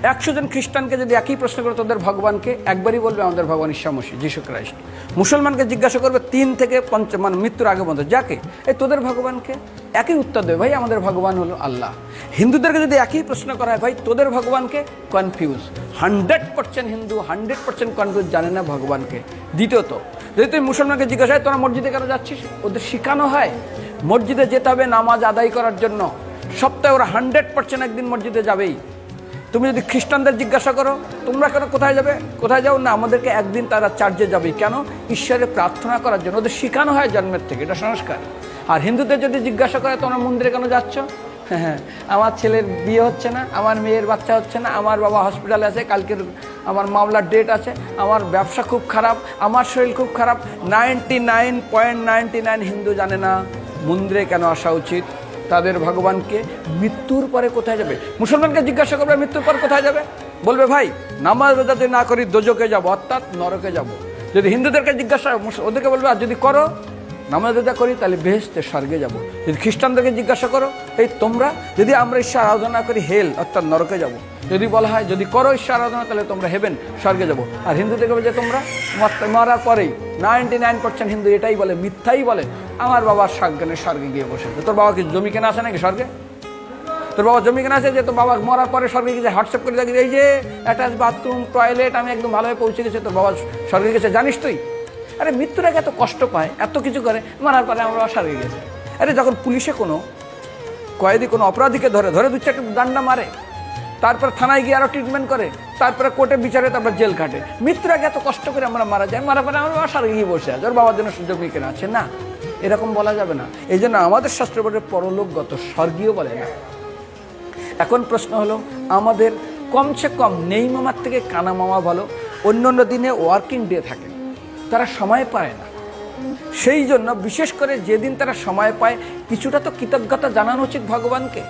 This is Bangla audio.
100 জন খ্রিস্টানকে যদি একই প্রশ্ন করে তোদের ভগবানকে, একবারই বলবে আমাদের ভগবান ঈসা মসীহ, যীশু খ্রাইস্ট। মুসলমানকে জিজ্ঞাসা করবে 3 থেকে 5 মানে মৃত্যুর আগে পর্যন্ত, যাকে এই তোদের ভগবানকে, একই উত্তর দেবে, ভাই আমাদের ভগবান হলো আল্লাহ। হিন্দুদেরকে যদি একই প্রশ্ন করা হয়, ভাই তোদের ভগবানকে, কনফিউজ। 100% হিন্দু 100% কনফিউজ, জানে না ভগবানকে। দ্বিতীয়ত, যদি তুমি মুসলমানকে জিজ্ঞাসা হয় তোরা মসজিদে কেন যাচ্ছিস, ওদের শেখানো হয় মসজিদে যেতে হবে নামাজ আদায় করার জন্য। সপ্তাহে ওরা 100% একদিন মসজিদে যাবেই। তুমি যদি খ্রিস্টানদের জিজ্ঞাসা করো তোমরা কেন কোথায় যাবে, কোথায় যাও না, আমাদেরকে একদিন তারা চার্চে যাবে। কেন? ঈশ্বরের প্রার্থনা করার জন্য, ওদের শেখানো হয় জন্মের থেকে, এটা সংস্কার। আর হিন্দুদের যদি জিজ্ঞাসা করে তোমরা মন্দিরে কেন যাচ্ছ, হ্যাঁ আমার ছেলের বিয়ে হচ্ছে না, আমার মেয়ের বাচ্চা হচ্ছে না, আমার বাবা হসপিটালে আছে, কালকের আমার মামলার ডেট আছে, আমার ব্যবসা খুব খারাপ, আমার শরীর খুব খারাপ। 99.99 হিন্দু জানে না মন্দিরে কেন আসা উচিত, তাদের ভগবানকে। মৃত্যুর পরে কোথায় যাবে, মুসলমানকে জিজ্ঞাসা করবে মৃত্যুর পর কোথায় যাবে, বলবে ভাই নামাজ রোজা যদি না করি দোজকে যাব, অর্থাৎ নরকে যাব। যদি হিন্দুদেরকে জিজ্ঞাসা, ওদেরকে বলবে আর যদি করো নামাজ রোজা করি তাহলে বেহেশতে স্বর্গে যাব। যদি খ্রিস্টানদেরকে জিজ্ঞাসা করো, এই তোমরা যদি আমরা ঈশ্বর আরাধনা করি হেল অর্থাৎ নরকে যাব। যদি বলা হয় যদি করো ঈশ্বর আরাধনা তাহলে তোমরা হেভেন স্বর্গে যাব। আর হিন্দুদেরকে বলে যে তোমরা মরার পরেই 99% হিন্দু এটাই বলে, মিথ্যাই বলে, আমার বাবার সাজ্ঞানে স্বর্গে গিয়ে বসে। তোর বাবা কি জমি কেনা আছে নাকি স্বর্গে? তোর বাবা জমি কেনা আছে যে তোর বাবা মরার পরে স্বর্গে গিয়ে হোয়াটসঅ্যাপ করে দেখি এই যে অ্যাটাচ বাথরুম টয়লেট আমি একদম ভালোভাবে পৌঁছে গেছে, তোর বাবা স্বর্গে গেছে, জানিস তুই? আরে মৃত্যুর আগে এত কষ্ট পায়, এত কিছু করে, মারার পরে আমরা স্বর্গে গেছে। আরে যখন পুলিশে কোনো কয়েদি কোনো অপরাধীকে ধরে 2-4টা ডান্ডা মারে, তারপর থানায় গিয়ে আরও ট্রিটমেন্ট করে, তারপরে কোর্টে বিচারে, তারপর জেল কাটে, মৃত্যুর আগে এত কষ্ট করে আমরা মারা যাই, মারার পরে আমরা স্বর্গে গিয়ে বসে আছে, ওর বাবার জন্য জমি কেনা আছে না, এরকম বলা যাবে না। এই জন্য আমাদের শাস্ত্র বলে পরলোকগত, স্বর্গীয় বলে না। এখন প্রশ্ন হলো, আমাদের কমসে কম নেই মামার থেকে কানা মামা ভালো। অন্য দিনে ওয়ার্কিং ডে থাকে, তারা সময় পায় না। সেই জন্য বিশেষ করে যেদিন তারা সময় পায় কিছুটা তো কৃতজ্ঞতা জানানো উচিত ভগবানকে।